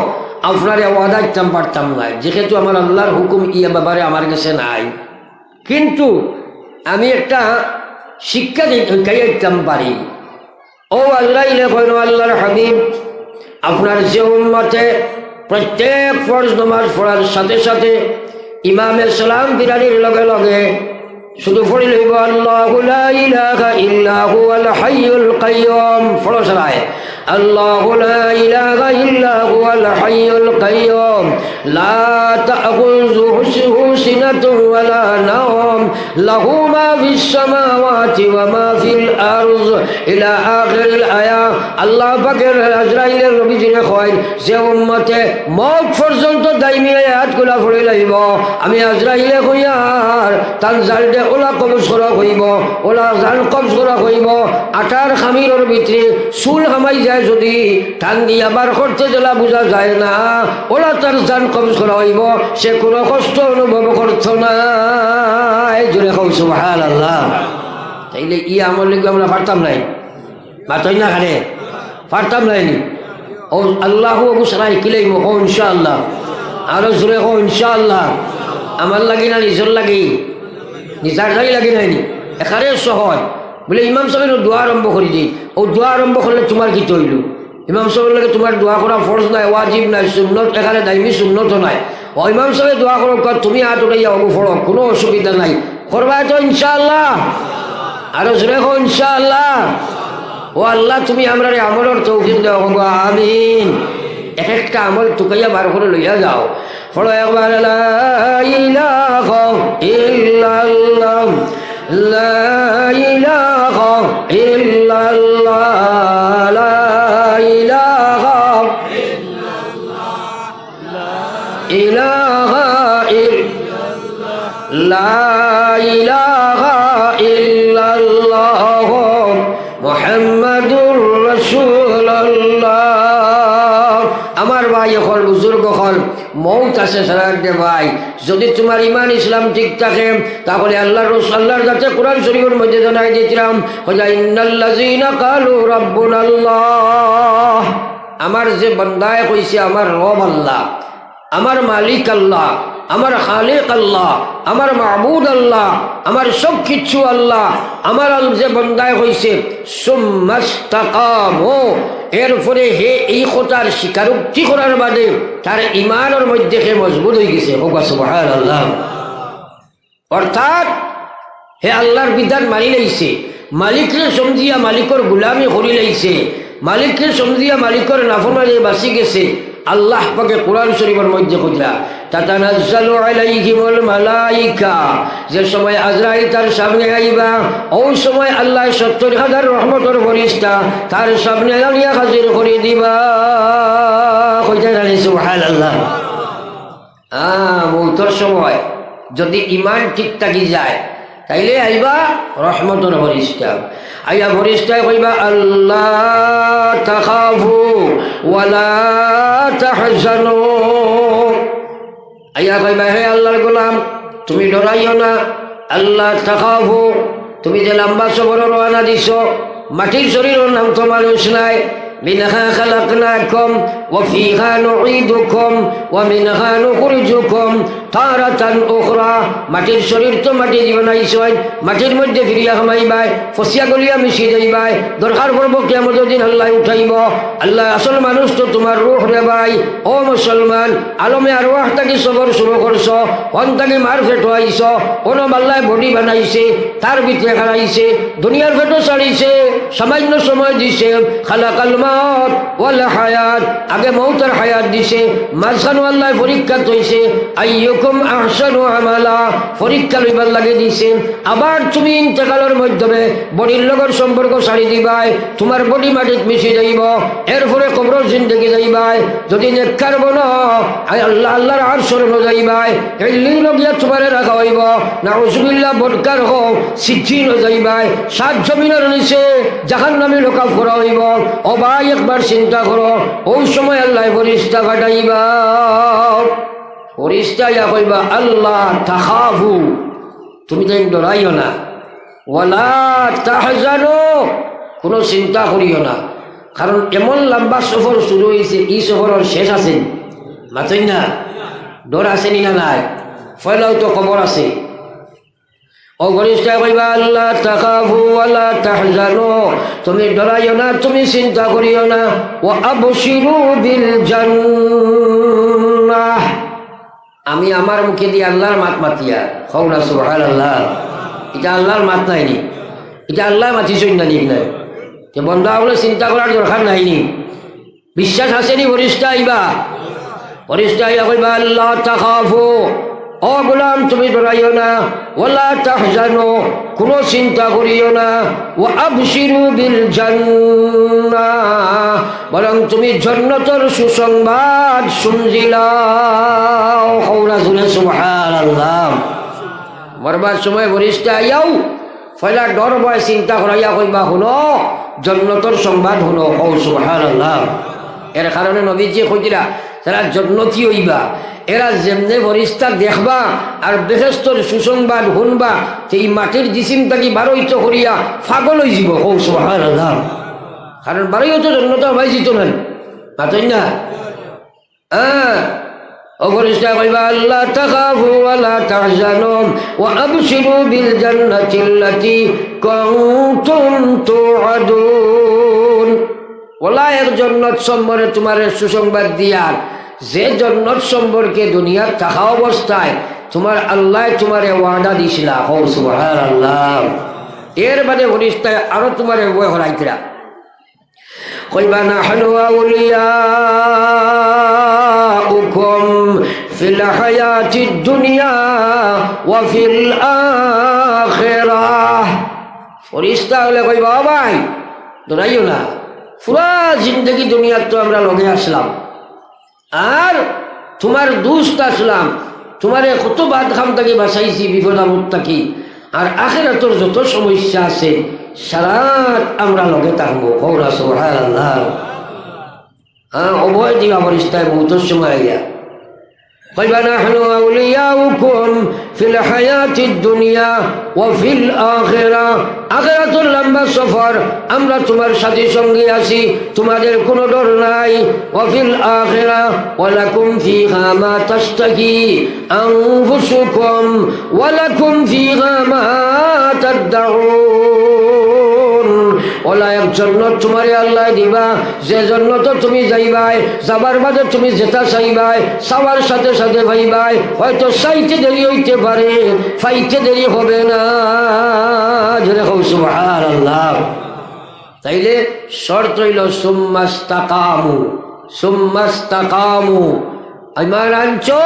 আপনার ওয়াদা দিতাম পারতাম না, যেহেতু আমার আল্লাহর হুকুম ইয়া ব্যাপারে আমার কাছে নাই, কিন্তু আমি একটা শিক্ষা দিতাম পারি। ও আজরাইলে কইল আল্লাহর হাবিব আপনার যে উম্মতে প্রত্যেক ফরজ নামাজ পড়ার সাথে সাথে ইমামের সালাম বিরানির লগে লগে শুধু পড়ি লইব আল্লাহু লা ইলাহা ইল্লা হুয়াল হাইয়ুল কাইয়্যুম। পড়ো সবাই আল্লাহু লা ইলাহা ইল্লা হুয়াল হাইয়ুল কাইয়্যুম লা তাখুযুহু সিনাতুন ওয়ালা নাওম লাহু মা ফিস সামাওয়াতি ওয়া মা ফিল আরদ ইলা আখিরিল আয়া। আল্লাহ পাকের আজরাইলের নবীজিরে কয় যে উম্মতে মওত পর্যন্ত দাইমি আয়াতগুলা পড়ে লাইব আমি আজরাইলে কইয়ার তান জালদে ওলা কবজ করা হইব, ওলা জাল কবজ করা হইব। আটার খামিরের ভিতরে চুল হামাই যায় যদি টান দিয়ে আবার করতে জেলা বোঝা যায় না, ওলা তার জান কবজ করা হইব, সে কোনো কষ্ট অনুভব করত না। এই জোরে কও সুবহানাল্লাহ। তাইলে ই আমল লিখে আমরা পারতাম নাই, মাতই না খানে পারতাম নাইনি। ও আল্লাহ বুসরাই কিলাই মো ইনশাআল্লাহ, আরো জোরে কও ইনশাআল্লাহ। আমার লাগি না নিজের লাগি, নিজার যাই লাগি নাইনি, এখানে সহজ বলে ইমাম সাহেব দোয়া আরম্ভ করে দিই। ও দোয়া আরম্ভ করলে তোমার কি তৈল? ইমাম সাহেবের লাগে তোমার দোয়া করা ফরজ নাই, ওয়াজিব নাই, সুন্নত এখানে দাইমি সুন্নতও নাই। ও ইমাম সাহেব দোয়া করো, তুমি হাত উঠাইয়া অগু ফড়ো, কোনো অসুবিধা নাই, করবা তো ইনশাআল্লাহ। আরো জোরে কও ইনশাআল্লাহ। ও আল্লাহ তুমি আমরা আমলের তৌফিক দাও, আমিন। এক একটা আমল টুকাইয়া বার করে লইয়া যাও। ফলো একবার লা ইলাহা ইল্লাল্লাহ লা ইলাহা ইল্লাল্লাহ লা ইলাহা ইলাহা লা ইলাহা ইল্লাল্লাহ মুহাম্মাদুর রাসূলুল্লাহ। আমার ভাই হল বুজুর্গ হল মৌত আছে সারা দে ভাই, যদি তোমার ইমান ইসলাম ঠিক থাকে তাহলে আল্লাহর কাছে কোরআন শরীফের মধ্যে জানাই দিয়েছিলাম ইন্নাল্লাযীনা ক্বালু রাব্বুনাল্লাহ, আমার যে বান্দায় কইছে আমার রব আল্লাহ, আমার মালিক আল্লাহ, আমার খালিক আল্লাহ, আমার মাবুদ আল্লাহ, আমার সব কিছু আল্লাহ, আমার যে বান্দায় হইছে সুম্মাস্তাকামু, এরপরে হে এই কথার স্বীকারোক্তি করার বাদে তার ইমানের মধ্যে হে মজবুত হয়ে গেছে। সুবহানাল্লাহ। অর্থাৎ হে আল্লাহর বিধান মানি লাইছে, মালিকরে সমঝিয়া মালিকর গুলামি করি লাইছে, মালিকরে সমঝিয়া মালিকর নাফরমানি বাঁচি গেছে। আল্লাহ পাকে কোরআন শরীফের মধ্যে কইলা তাতানাজ্জালু আলাইহিমুল মালাইকা, যে সময় আজরাইল তার সামনে আইবা ওই সময় আল্লাহ ৭০,০০০ রহমতের ফেরেশতা তার সামনে আনিয়া হাজির করে দিবা। কইতে জানি সুবহানাল্লাহ। মৌতের সময় যদি ইমান ঠিক থাকি যায় তাইলে আইবা রহমতের ফেরেশতা, আইয়া ফেরেশতায় কইবা আল্লাহ তাখাফু ওয়ালা তাহজানু, আইয়া কইবা হে আল্লাহর গোলাম তুমি ডরাইও না, আল্লাহ তাখাফু, তুমি যে লম্বা সফর রওনা দিছ, মাটির শরীরের নাম তো মানুষ নাই, মিনহা খালাকনাকুম ওয়া ফিহা নুঈদুকুম ওয়া মিনহা নুখরিজুকুম তারাতান উখরা, মাটির শরীর তো মাটি বানাইছই, মাটির মধ্যে ফিরিয়া হামাইবাই, ফসিয়া গলিয়া মিশি যাইবাই, দরকার পড়ব কিয়ামতের দিন আল্লাহ উঠাইব। আল্লাহ আসল মানুষ তো তোমার রূহ রে ভাই। ও মুসলমান, আলমে আরওয়াহ তাকে সবর শুরু করছ, কোন তাকে মার ফেটো আইছ, কোন আল্লাহ বডি বানাইছে তার ভিতরে খারাইছে, দুনিয়ার ফেটো ছাড়িছে, সামান্য সময় দিছে, খালাকাল মাউত ওয়াল হায়াত, আগে মৌতের হায়াত দিছে, মাঝখানে আল্লাহ পরীক্ষা তৈছে আইয়ুকুম আহসানু আমালা, পরীক্ষা লইবার লাগে দিছে। আবার তুমি ইন্তেকালের মাধ্যমে বডির লগর সম্পর্ক ছাড়ি দিবাই, তোমার বডি মাটিত মিশে যাইব, এরপরে কবর জিন্দগি যাইবাই, যদি নেককার বনো আল্লাহর আরশের ন যাইবাই, এলিন লগিয়া তোমারে রাখা হইব, নাউজুবিল্লাহ বদকার হোক সিদ্ধিন যাইবাই, ৭ জমিনের নিচে জাহান্নামে লোকাফ করা হইব। ও ভাই একবার চিন্তা করো, ওই সময় আল্লাহ ফেরেশতা পাঠাইবা, ফেরেশতা ইয়া কইবা আল্লাহ তাখাফু, তুমি তাই ডরাইও না, ওয়ালা তাহজানু, কোনো চিন্তা করিও না, কারণ এমন লম্বা সফর শুরু হয়েছে, এই সফরের শেষ আছে মাতই না, ডর আসেনি না নাই, ফয়লাও তো খবর আছে। ও ফেরেশতা কইবা আল্লাহ তাখাফু ওয়ালা তাহজানু, তুমি ডরাইও না, তুমি চিন্তা করিও না, ওয়া আবশিরু বিল জান্নাহ, আমি আমার মুখে দিয়ে আল্লাহর মাত মাতিয়া হও না সুবহানাল্লাহ। এটা আল্লাহর মাত নাইনি, এটা আল্লাহ মাতিছই না, ঠিক নাই, যে বন্ধা বলে চিন্তা করার দরকার নাইনি। বিশ্বাস আসেনি ফেরেশতা আইবা, ফেরেশতা আইয়া কইবা আল্লাহ তাখাফু, ও গোলাম তুমি ডরাইও না, ওয়ালা তাহজানু কোনো চিন্তা করিও না, ওয়া আবশিরু বিল জান্নাহ বরং তুমি জান্নাতের সুসংবাদ শুনজিলাও। কওলা জুরে সুবহানাল্লাহ। মরবার সময় বরিষ্ঠা আইয়াও ফয়লা ডর ভয় চিন্তা করাইয়া কইবা শুনো জান্নাতের সংবাদ শুনো। ও সুবহানাল্লাহ। এর কারণে নবীজি কইরা যারা জান্নাতি হইবা এরা যেমনে ফরিস্তা দেখবা আর বেহেশতর সুসংবাদ শুনবা এই মাটির জিসিম থাকি বারোইত করিয়া পাগল হয়ে যাব। ও সুবহানাল্লাহ। কারণ বারোইত জান্নাত হয়ে যেত না মাতই না। ও ফরিস্তা কইবা আল্লাহ তাখাফু ওয়া লা তাহজানু ওয়া আবশিরু বিল জান্নাতিল্লাতী কুনতুম তুআদুন। ওলা এক জান্নাত সম্পর্কে তোমার সুসংবাদ দিয়ার যে জান্নাত সম্পর্কে দুনিয়ার থাকা অবস্থায় তোমার আল্লাহ তোমারে ওয়াদা দিছিলা। ও সুবহানাল্লাহ। এর বাদে ফরিস্তায় আরো তোমারে বয় হরাইতরা কইবা নাহনু আউলিয়াউকুম ফিল হায়াতিদ দুনিয়া ওয়া ফিল আখিরাহ। ফরিস্তা হলে কইবা ও ভাই ডরাইও না, পুরা জিন্দগি দুনিয়ার তো আমরা লগে আসলাম আর তোমার দুষ্ট আসলাম, তোমারে কত বাদ খাম থাকি বাঁচাইছি বিপদ আপদ থাকি, আর আখিরাতের যত সমস্যা আছে সারাত আমরা লগে থাকবো। কওলা সুবহানাল্লাহ। অভয় দিবা ফরিস্তায় বহুতর সময় আইয়া কইবা নাহনু আউলিয়াউকুম ফিল হায়াতিদ দুনিয়া ওয়া ফিল আখিরাহ। আখিরাতুল লম্বা সফর, আমরা তোমার সাথে সঙ্গে আছি, তোমাদের কোনো ডর নাই। ওয়া ফিল আখিরাহ ওয়া লাকুম ফিহা মা তাশতাহি আনফুসুকুম ওয়া লাকুম ফিহা মা তাদউন। ওলা এক জান্নাত তোমারে আল্লাহ দিবা, যে জান্নাতে তুমি যাইবাই, যাবার বাদে তুমি যেটা চাইবাই চাওয়ার সাথে সাথে পাইবাই। হয়তো চাইতে দেরি হইতে পারে, পাইতে দেরি হবে না। জোরে কও সুবহানাল্লাহ। তাইলে শর্ত হইল সুম্মাস্তাকামু, সুম্মাস্তাকামু। ইমান আনছো,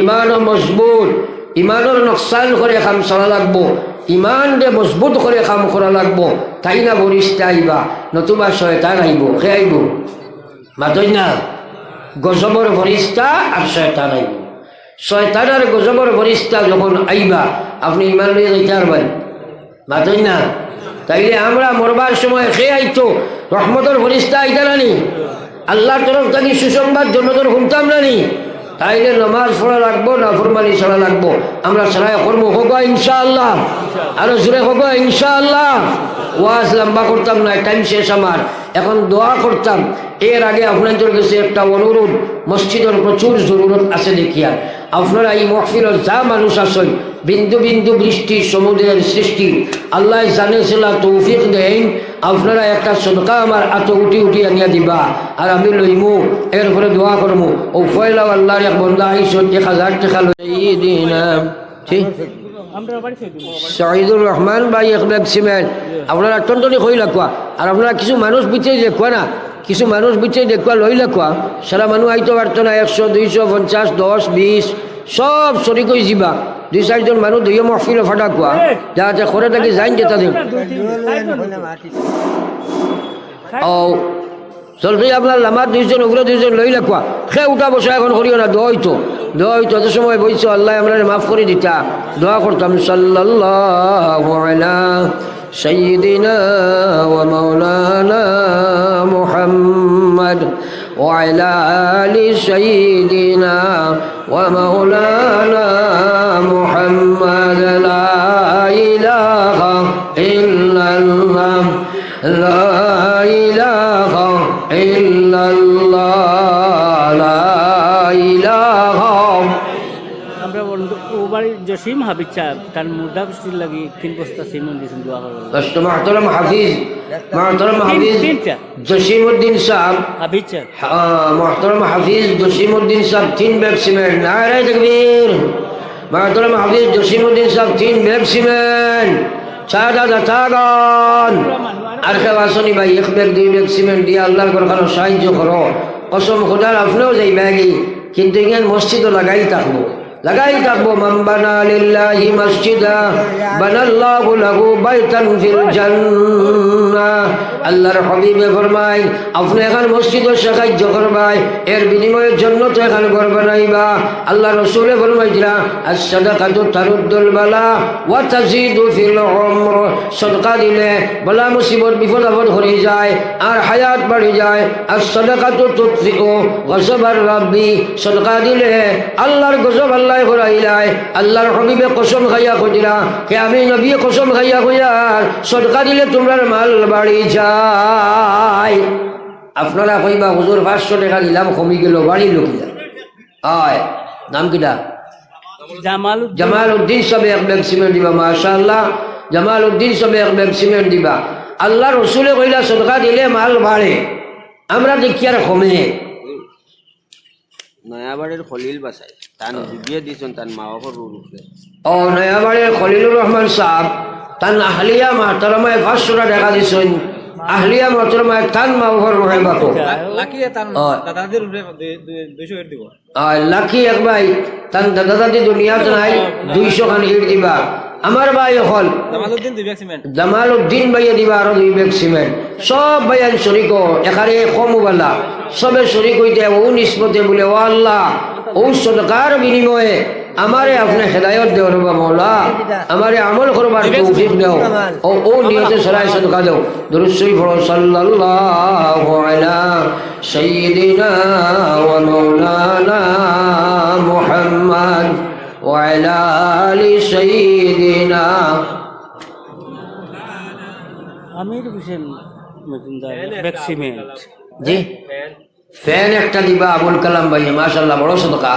ইমানও মজবুত, ইমানের নকশান করে কাম চলা লাগবো, ইমান রে মজবুত করে কাম করা লাগবো। তাই না ফরিস্তা আইবা, নতুবা শয়তান আইব। সে আইব মাতই না, গজবর ফরিস্তা আর শয়তান আইব। শয়তান আর গজবর ফরিস্তা যখন আইবা আপনি ইমান লইয়া যাইতে পারবেন মাতই না। তাইলে আমরা মরবার সময় সে আইতো রহমতর ফরিস্তা আইতা নানি, আল্লাহর তরফ থেকে সুসংবাদ জন্নতর শুনতাম নানি। তাইলে নামাজ পড়া লাগবো, না ফরমানি ছাড়া লাগবো। আমরা সারাই কর্ম হোক ইনশাআল্লাহ, আরো জোরে হোক ইনশাআল্লাহ। ওয়াজ লম্বা করতাম না, টাইম শেষ আমার। এখন দোয়া করতাম। এর আগে আপনাদের কাছে একটা অনুরোধ, মসজিদের প্রচুর জরুরত আছে দেখিয়া আপনারা এই মহফিলের যা মানুষ আসেন, বিন্দু বিন্দু বৃষ্টি সমুদ্রের সৃষ্টি আল্লাহ জানেছিলা তৌফিক দেন। আপনারা একটা সদকা আমার আত উঠি উঠি আনিয়া দিবা আর আমি লইমু, এরপরে দোয়া করবো। ও ফয়লা আল্লাহর এক বন্দা আইসন 1000 টাকা লইদিনা। ঠিক শহীদুর রহমান ভাই এক ব্যাগ সিমেন্ট আপনারা টনটনি হই লাগুয়া। আর আপনারা কিছু মানুষ বিচে দেখুয়া না, কিছু মানুষ বিচে দেখুয়া লই লাগুয়া। সারা মানুষ আইতে পারতো না, 100, 200, 50, 10, 20 সব চুরি করে যাবা। 2-4 জন মানুষ দুইও মহফিলে ফাটা কোয়া যাতে করে থাকি যাইন যেতা দেব। ও চলতে আপনার লামার 2 জন উপরে 2 জন লই লাগুয়া। সে উঠা বসা এখন করিও না, দোয়া হইতো এত সময় বইছো আল্লাহ আমরা মাফ করে দিতা। দোয়া করতাম সাল্লাল্লাহু আলা সাইয়্যিদিনা ওয়া মাওলানা মুহাম্মদ ওয়া আলা আলি সাইয়্যিদিনা ওয়া মাওলানা মুহাম্মদ। লা ইলাহা ইল্লাল্লাহ, লা ইলাহা ইল্লাল্লাহ, লা ইলাহা। আমরা বন্ধু ওবার জসিম হাবিচা তার মুর্দা বৃষ্টির লাগি 3 বস্তা সিমেন্ট দিয়েছেন দোয়া করবেন। দশটা মাহতারাম হাফিজ জসিমউদ্দিন সাহেব হাবিচা, মাহতারাম হাফিজ জসিমউদ্দিন সাহেব 3 ব্যাগ সিমেন্ট। নারে তাকবীর। মাহতারাম হাফিজ জসিমউদ্দিন সাহেব 3 ব্যাগ সিমেন্ট। চাঁদা দাতাগণ আর কেউ আসনি ভাই, 1 ব্যাগ 2 ব্যাগ সিমেন্ট দিয়ে আল্লাহর ঘরখানে সাহায্য করো। কসম খোদার আপনিও যাই ব্যাগই, কিন্তু এখানে মসজিদও লাগাই থাকবো। লাগাই থাকবো মান বানা লিল্লাহি মসজিদা বানাল্লাহু লাহু বাইতান ফিল জান্নাহ। আল্লাহর হাবিবে ফরমায় আপনি এখন মসজিদের সাহায্য করবাই, এর বিনিময়ে জান্নাতে এখন ঘর বানাইবা। আল্লাহ রাসূলে ফরমাইছিলা আস-সাদাকাতু তারুদ্দুল বালা ওয়া তাজিদু ফিল উমর। সদকা দিলে বলা মুসিবত বিপদ আপদ হয়ে যায় আর হায়াত বাড়ে যায়। আস-সাদাকাতু তুতফিউ গযবার রাব্বি। সদকা দিলে আল্লাহর গজব আল্লাহ ঘুরাইলাই। আল্লাহর হাবিবে কসম খাইয়া কইরা কে আমি নবী কসম খাইয়া কইয়ার সদকা দিলে তোমরার মাল বাড়ি যায়। আপনারা কইবা হুজুর 500 টাকা দিলাম কমে গেল বাড়ি লোকিলা হয় নাম কিটা? জামালউদ্দিন সবে এক ব্যাগ সিমেন্ট দিবা। মাশাআল্লাহ, জামালউদ্দিন সবে এক ব্যাগ সিমেন্ট দিবা। আল্লাহ রসুলে কইলা সদকা দিলে মাল বাড়ে, আমরা দেখি আর কমে। নয়াবাড়ির খলিল বাসাই তান বিয়ে দিছেন তান মা বাবার রূপে। ও নয়াবাড়ির খলিলুর রহমান সাহেব তান আহলিয়া মাহতারামায় 500 টাকা দিছেন। আহলিয়া মাহতারামায় তান মা বাবার মহাবাকো লাকিয়ে তান দাদাদের রূপে 200 দিব। লাকি এক ভাই তান দাদা দাদি দুনিয়াতে নাই 200 খান ইট দিবা। আমার ভাই হল জামালউদ্দিন 2 ব্যাগ সিমেন্ট। জামালউদ্দিন ভাইয়া দিবা আরো 2 ব্যাগ সিমেন্ট। সব ভাইয়ান শরিক এখানে কমওয়ালা সবে শরিক হইতে ও নিসবতে বলে ও আল্লাহ ও সদকার বিনিময়ে আমারে আপনি হেদায়ত দেও রবা মৌলা, আমারে আমল করবার তৌফিক দেও ও নিয়তে সরাই সদকা দেও। দুরূদ শরীফ পড়ো সাল্লাল্লাহু আলা সাইয়্যিদিনা ওয়া মাওলানা মুহাম্মদ ওয়া আলা আলি সাইয়্যিদিনা। Amir Hossain Majumdar bag cement. জি ফ্যান একটা দিবা আবুল কালাম ভাই, মাশাআল্লাহ বড় সদকা।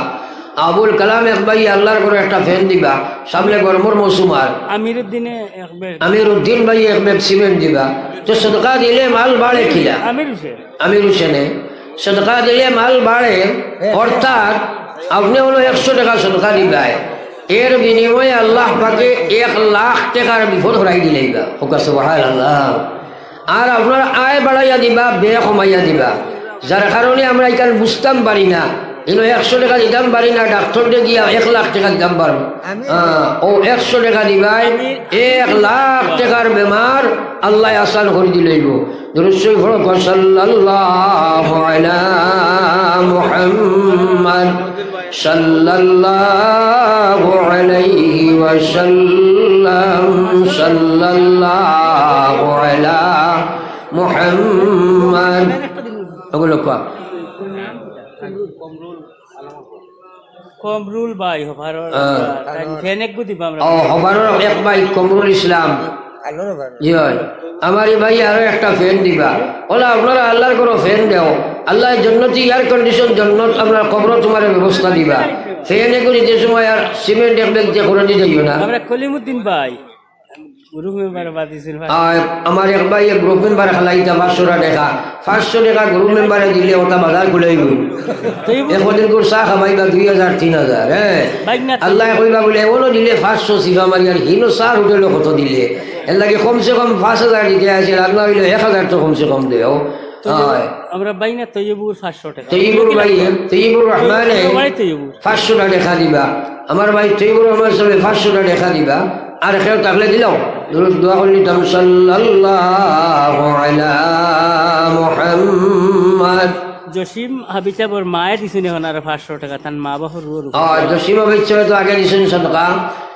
আবুল কালাম এক ভাই আল্লাহর করে একটা ফ্যান দিবা সামনে গরমের মৌসুম। আর আমিরের দিনে এক ব্যাগ, আমিরউদ্দিন ভাই এক ব্যাগ সিমেন্ট দিবা। তো সদকা দিলে মাল বাড়ে কিলা? আমির হোসেনে সদকা দিলে মাল বাড়ে, অর্থাৎ আপনি হলো 100 টাকা সদকা দিবাই, এর বিনিময়ে আল্লাহ পাকে 1 লাখ টাকার বিপদ হরাই দিলেইবা। ওকা সুবহানাল্লাহ। আর আপনার আয় বাড়াইয়া দিবা, ব্যয় কমাইয়া দিবা, যার কারণে আমরা এখানে বুঝতাম পারি না। 100 টাকা দিতাম পারি না, ডাক্তারকে গিয়া 1 লাখ টাকা দিতাম পারবো। ও 100 টাকা দিবাই 1 লাখ টাকার বেমার আল্লাহ আসান করে দিলেইব। দুরূদ শরীফ পড়ো সাল্লাল্লাহু আলা মুহাম্মদ সাল্লাল্লাহু আলাইহি ওয়াসাল্লাম সাল্লাল্লাহু আলা মুহাম্মদ। ওগুলো কম কমরুল ভাই হভারর ফ্যান এক গুদি আমরা। ও হভারর এক ভাই কমরুল ইসলাম। জি ভাই আমার এই ভাই আরো একটা ফ্যান দিবা। ওলা আপনারা আল্লাহর কোনো ফ্যান দেও, আল্লাহর জন্নতি এয়ার কন্ডিশন জন্নত আপনার কবর তোমার ব্যবস্থা দিবা। ফ্যান এক দিতে সময় আর সিমেন্ট এক ব্যাগ দিয়ে করে দিতে না। আমরা কলিমুদ্দিন ভাই গ্রুপ মেম্বার বাদিছিল। আমার এক ভাই গ্রুপ মেম্বার খালাইতা 500 টাকা, 500 টাকা গ্রুপ মেম্বারে দিলে ওটা বাজার খুলেইব। একদিন করে চা খাবাইবা 2000 3000। হ্যাঁ আল্লাহ কইবা বলে এমনও দিলে 500 সিফা মারি আর হিনো চার হোটেলে কত দিলে এর লাগে কমসে কম 5000 দিতে আছে। আল্লাহ হইলে 1000 তো কমসে কম দেও। আমরা বাইনা তৈয়বুর 500 টাকা, তৈয়বুর ভাই তৈয়বুর রহমানে 500 টাকা দিবা। আমার ভাই তৈয়বুর রহমান সাহেব 500 টাকা দিবা। আর কেউ থাকলে দিলাম দুরূদ দোয়া করলিতাম সাল্লাল্লাহু আলা মুহাম্মদ। জসিম হাবিচাবর মায়ের দিছেন এখন আর 500 টাকা তার মা বাবার রুর। জসিম হাবিচাব তো আগে দিছেন সদকা,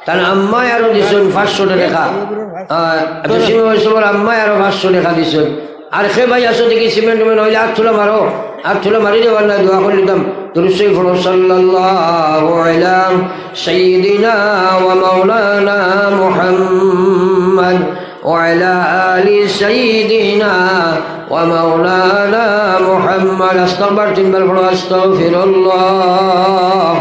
তার আম্মায় আরো দিছেন 500 টাকা। জসিম হাবিচাবর আম্মায় আরো 500 টাকা দিছেন। আর সে ভাই আসো দেখি সিমেন্ট মেন হইলে আর তুলা মারো, আর তুলা মারি দেওয়ার না দোয়া করলিতাম দুরূদ শরীফ পড়ো সাল্লাল্লাহু আলা সাইয়্যিদিনা ওয়া মাওলানা মুহাম্মদ ওয়া আলা আলি সাইয়্যিদিনা ওয়া মাওলানা মুহাম্মদ। আস্তাগফির তিনবার পড়ো আস্তাগফিরুল্লাহ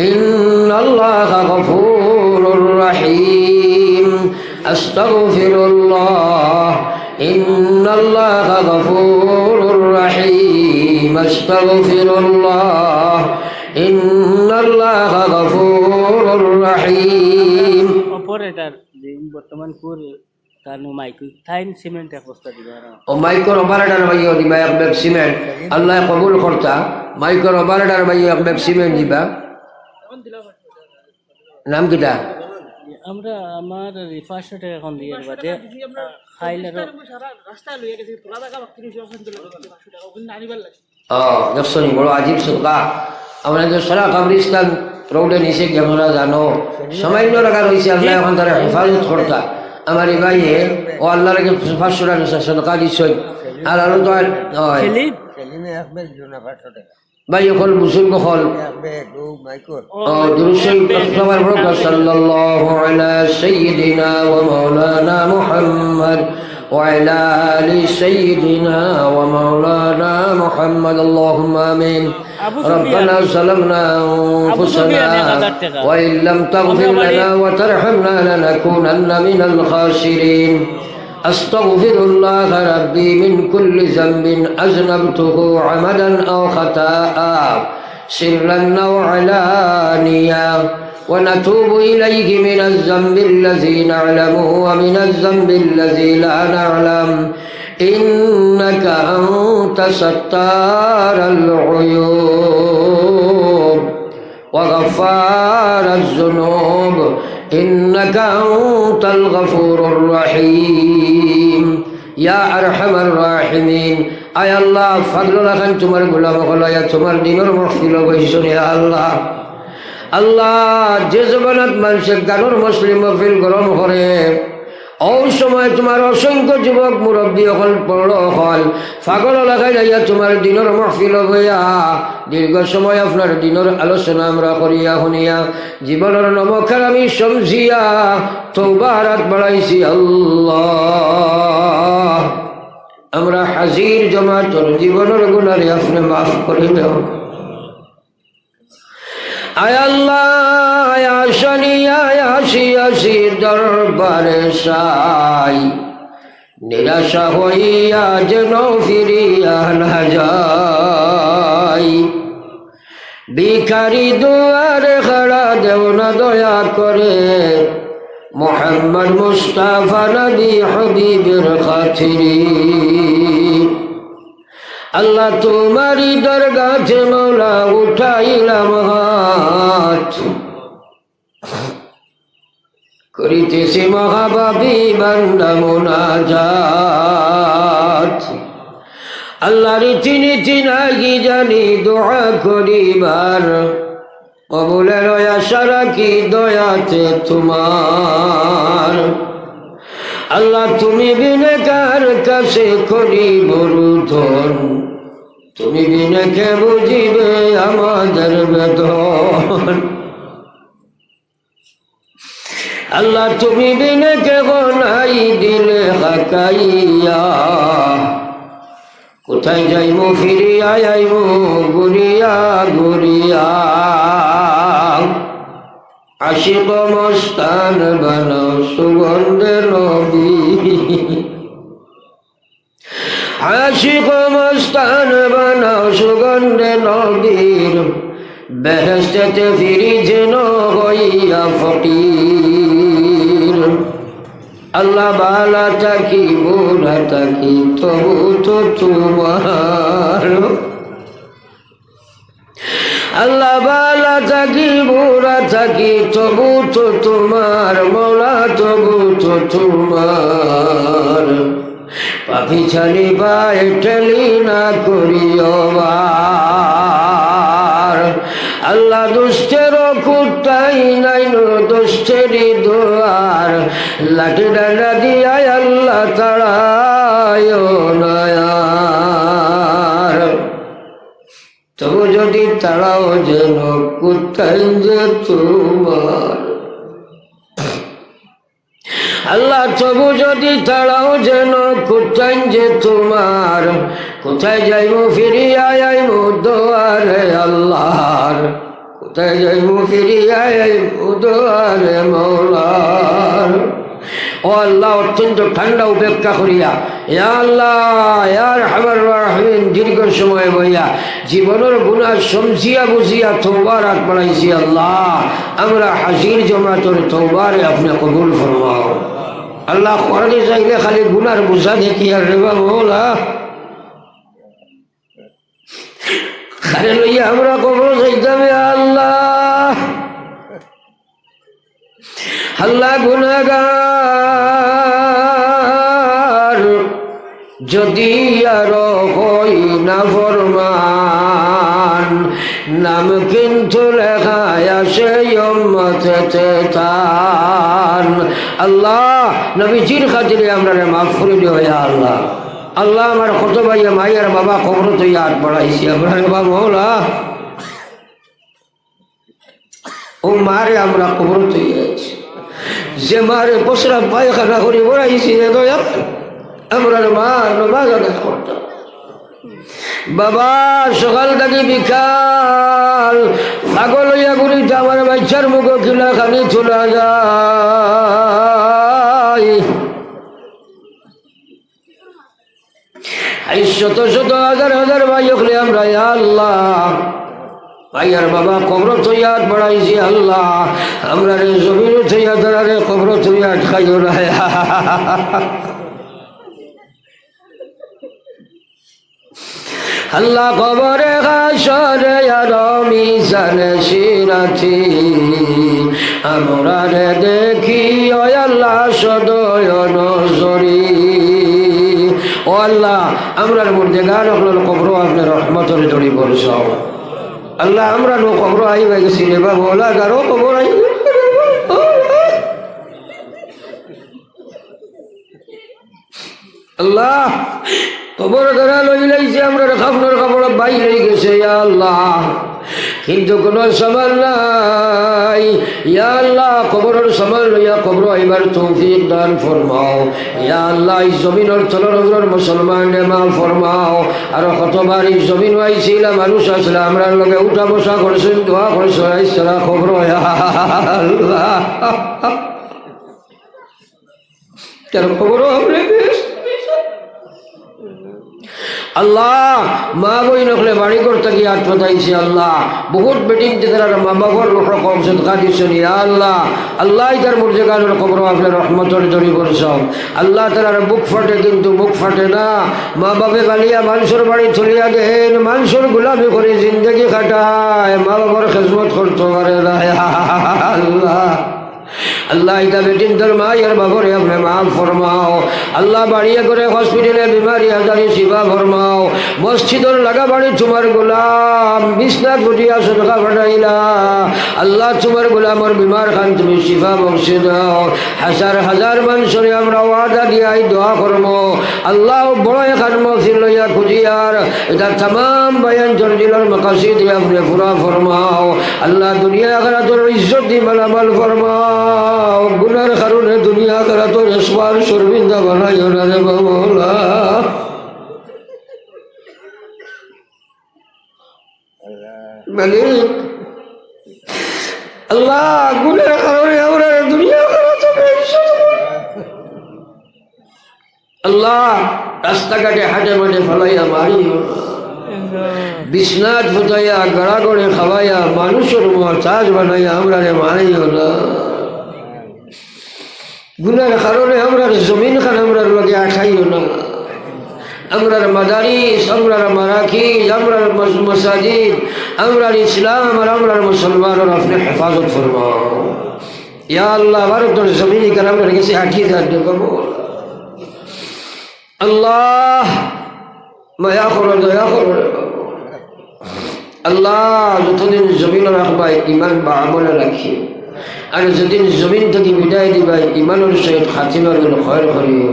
ইন্নাল্লাহা গফুরুর রহিম। আস্তাগফিরুল্লাহ ইন্নাল্লাহা গফুরুর রহিম। আস্তাগফিরুল্লাহ ইন্নাল্লাহা গফুরুর রহিম। অপারেটর বর্তমান কোর কারণ মাইক টাইম সিমেন্ট এক বস্তা দিবা। ও মাইকর অপারেটর ভাইও দিবা 1 ব্যাগ সিমেন্ট, আল্লাহ কবুল করতা। মাইকর অপারেটর ভাইও 1 ব্যাগ সিমেন্ট দিবা। নাম কিটা? আমরা আমার রিফার্স্টে এখন দিয়ে বাদে খাইল আর দেখছেন বড় আজিব সরকার। আমরা যে সারা কাবরিস্তান রোডে নিচে ক্যামেরা জানো সামান্য রাখা রয়েছে, আল্লাহ এখন তারা হেফাজত করতা। আমার এই ভাইয়ে ও আল্লাহ রেখে 500 টাকা সরকার দিচ্ছেন। আর আরো তো খেলি ভাই এখন বুজুর্গ হল সাল্লাল্লাহু আলা সাইয়্যিদিনা ওয়া মাওলানা মুহাম্মদ وعلى آل سيدنا ومولانا محمد اللهم آمين ربنا ظلمنا أنفسنا وإن لم تغفر لنا وترحمنا لنكونن من الخاسرين أستغفر الله ربي من كل ذنب أذنبته عمدا أو خطأ سرا أو علانيا ونتوب إليه من الذنب الذي نعلم ومن الذنب الذي لا نعلم إنك أنت ستار العيوب وغفار الذنوب إنك أنت الغفور الرحيم يا أرحم الراحمين أي الله فضل لك تمر غلام خلا يا تمر دينر محفل ويسون يا الله আল্লাহ যে জবানত মানুষের গানোর মুসলিম মহফিল গরম করে ওই সময় তোমার অসংখ্য যুবক মুরব্বী হল পড় হল পাগল লাগাই যাইয়া তোমার দিনের মহফিল হইয়া দীর্ঘ সময় আপনার দিনের আলোচনা আমরা করিয়া শুনিয়া জীবনের নমখার আমি সমঝিয়া তওবা হাত বাড়াইছি। আল্লাহ আমরা হাজির জমাতর জীবনের গুনারে আপনি মাফ করে দাও। আয় আল্লাহ আসি দরবারে সাই নিরাশা হইয়া যেন ফিরিয়া না যাই। ভিখারি দুয়ারে খাড়া দেও না দয়া করে মুহাম্মদ মুস্তাফা নবী হাবিবের খাতিরে। আল্লাহ তোমারি দরগাহে মৌলা উঠাইলাম হাত করিতেছি মহাবাবী বান্দা মুনাজাত। আল্লাহ রীতি নীতি নাকি জানি দোয়া করিবার কবুলের আশা রাখি দয়াতে তোমার। আল্লাহ তুমি বিনে কার কাছে করিব রুদন, তুমি বিনে কে বুঝিবে আমাদের বেদন। আল্লাহ তুমি বিনে কে নাই দিলে হাকাইয়া কোথায় যাইমু ফিরিয়া যাইমু ঘুরিয়া ঘুরিয়া। আশিক মস্তান বানাও সুগন্ধে নবী, আশিক মস্তান বানাও সুগন্ধে নবীর বেহেশতে ফিরি যেন হইয়া ফকির। আল্লাহ বালা থাকি বুড়া থাকি তবু তো তোমার। আল্লাহ বালা থাকি বুড়া থাকি তবু তো তোমার মৌলা তবু তো তোমার। পাখি ছাড়ি বাই ঠেলি না করিও বার। আল্লাহ দুষ্টের কুত্তাই নাই দুষ্টেরই দোয়ার লাঠি ডান্ডা দিয়াই আল্লাহ তাড়ায় নয়ার। তবু যদি তাড়াও যেন কোথায় যে তোমার। আল্লাহ তবু যদি তাড়াও যেন কোথায় যে তোমার। কোথায় যাইমু ফিরিয়া যাইমু দোয়ারে আল্লাহর, কোথায় যাইমু ফিরিয়া যাইমু দোয়ারে মৌলার। ও আল্লাহ অত্যন্ত ঠান্ডা উপেক্ষা করিয়া ইয়া আল্লাহ ইয়া আরহামার রাহিমিন দীর্ঘ সময় বইয়া জীবনের গুনাহ সমঝিয়া বুঝিয়া তওবার হাত বাড়াইছি। আল্লাহ আমরা হাজির জমাতর তওবারে আপনি কবুল ফরমাও। আল্লাহ কোরআনে চাইলে খালি গুনার বোঝা দেখি আর রে মৌলা খালি লইয়া আমরা কবর চাইতাম। আল্লাহ আল্লাহ গুনাহগার যদি আরো হই না ফরমান নাম কিন্তু লেখায় আসে উম্মতে তান। আল্লাহ নবীজির খাতিরে আমরা মাফ করে দিও ইয়া আল্লাহ। আল্লাহ আমার কত ভাই মাইয়ার বাবা খবর তো ইয়াদ বাড়াইছি আমরা বাবা মৌলা ও মারে আমরা খবর তো ইয়াছি যে মারে পসরা পায়খানা করে বড়াইছি রে দয়া আমরা মার নমাজ আদায় করতাম বাবা সকাল থেকে বিকাল পাগল হইয়া ঘুরিতে আমার বাচ্চার মুখ খিলা খানি চলে যায়। শত শত হাজার হাজার ভাই হলে আমরা আল্লাহ ভাইয়ার বাবা কবর তৈয়ার বাড়াইছি আল্লাহ আমরা রে জমিন তৈয়া তারা রে কবর তৈয়ার খাইও না আল্লাহ কবরে হাসরে আর মিজানে সিরাতি আমরা রে দেখি ও আল্লাহ সদয় নজরি ও আল্লাহ আমরার মধ্যে গান হল কবর আপনার রহমতের জড়ি বলছাও আল্লাহ আমরা নো কবর আইবা গেছি রে বাবা ওলা গারো কবর আই আল্লাহ কবর ধরা লই লাইছে আমরা খাফনের কাপড় বাইরে গেছে ইয়া আল্লাহ কিন্তু কোনো সামান নাই ইয়া আল্লাহ কবরের সামান লইয়া কবর আইবার তৌফিক দান ফরমাও ইয়া আল্লাহ এই জমিনের তলর মুসলমান মা ফরমাও আর কতবার এই জমিন আইছিল মানুষ আসলে আমরা লগে উঠা বসা করছেন দোয়া করছে আইসরা খবর ইয়া আল্লাহ কেন খবর আমরা আল্লাহ মা বই নকলে বাড়ি করতে গিয়ে হাত পাতাইছি আল্লাহ বহুত বেটিং তারা মা বাবার রকম সদকা দিচ্ছেন ইয়া আল্লাহ আল্লাহ তার মুর্জেগানের খবর আপনার রহমতের জড়ি করছ আল্লাহ তার বুক ফাটে কিন্তু মুখ ফাটে না মা বাপে গালিয়া মানুষের বাড়ি চলিয়া গেন মানুষের গোলামি করে জিন্দগি কাটায় মা বাবার খেজমত করতে পারে না আল্লাহ আল্লাহ এটা বেটিন তোর মায়ের বাবরে আপনি মাফ ফরমাও আল্লাহ বাড়িয়ে করে হসপিটালে বিমারি আজারি শিবা ফরমাও মসজিদর লাগা বাড়ি তোমার গোলাম বিছনাথ ফুটিয়া সদকা ফাটাইলা আল্লাহ তোমার গোলামর বিমার খান তুমি শিফা বংশে দাও হাজার হাজার মানুষরে আমরা ওয়াদা দিয়াই দোয়া করমো আল্লাহ বড় এখান মহফিল লইয়া খুঁজিয়ার এটা তাম বয়ান জর্জিলার মকাসিদ আপনি পুরা ফরমাও আল্লাহ দুনিয়া আখিরাতের ইজ্জত দি মালামাল ফরমাও গুনার কারণে দুনিয়া করা তো রেসবার শর্মিন্দা বানাইও না রে বাবা মালিক আল্লাহ গুনার কারণে আমরা দুনিয়া করা তো আল্লাহ রাস্তাঘাটে হাটে মাঠে ফেলাইয়া মারিও বিছনাথ ফুটাইয়া গড়া গড়ে খাওয়াইয়া মানুষের মহতাজ বানাইয়া আমরা রে মারিও না গুনার কারণে আমরা জমিন খান আমরার লগে আঠাইও না আমরার মাদারিস আমরার মারাকিজ আমরার মসাজিদ আমরার ইসলাম আর আমরার মুসলমানের আপনি হেফাজত ফরমাও ইয়া আল্লাহ ভারতের জমিন কার আমরা গেছি আঠিয়ে দাঁড়িয়ে পাবো আল্লাহ মায়া করো দয়া করো আল্লাহ যতদিন জমিন রাখবাই ইমান বা আমলে রাখি আর যেদিন জমিন থেকে বিদায় দিবাই ইমানের সহিত খাতিমার খয়ের করিও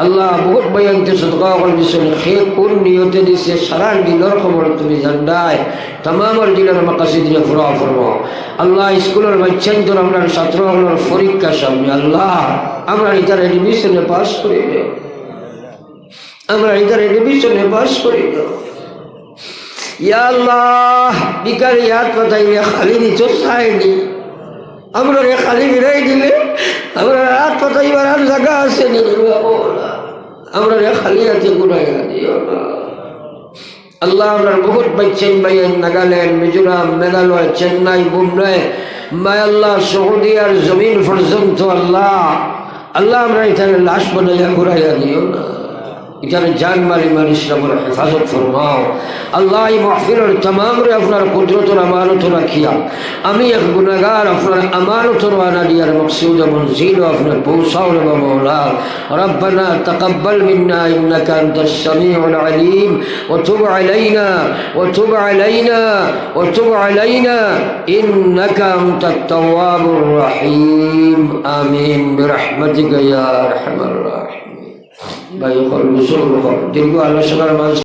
আল্লাহ বহুত বয়ানকে সদকা দিচ্ছেন সে কোন নিয়তে দিছে সারা দিনের খবর তুমি জানায় তামামের দিনের মাকাসিদ দিয়ে ফুরা ফরমাও আল্লাহ স্কুলের বাচ্চান্তর আমরা ছাত্রগুলোর পরীক্ষা সামনে আল্লাহ আমরা এটার এডমিশনে পাস করি আমরা এটার এডমিশনে পাস করি ইয়া আল্লাহ বিকারি হাত পাতাইলে খালি নিচ চাইনি আমরা খালি বিরাই দিলে আমরা রাত পাতাইবার আর জায়গা আছে নি আমরা খালি আছে গুনাইয়া দিও না আল্লাহ আমরা বহুত বাচ্চেন বাইন নাগাল্যান্ড মিজোরাম মেঘালয় চেন্নাই মুম্বাই মায় আল্লাহ সৌদি আর জমিন পর্যন্ত আল্লাহ আল্লাহ আমরা এখানে লাশ বানাইয়া ঘুরাইয়া দিও না এখানে জান মাল ইমান ইসলামের হেফাজত ফরমাও আল্লাহ এই মাহফিলের तमाम রে আপনার কুদরতের আমানত রাখিয়া আমি এক গুনাহগার আপনার আমানত রানা দিয়ার মকসুদ মনজিল আপনার পৌঁছাও রে মাওলা রব্বানা তাকাব্বাল মিন্না ইন্নাকা আনতাস সামিউল আলিম ওয়া তুব আলাইনা ইন্নাকা আনতাত তাওয়াবুর রহিম আমিন বিরহমাতিকা ইয়া আরহামার রাহিমিন ভাই দীর্ঘ আলোচনার মাঝে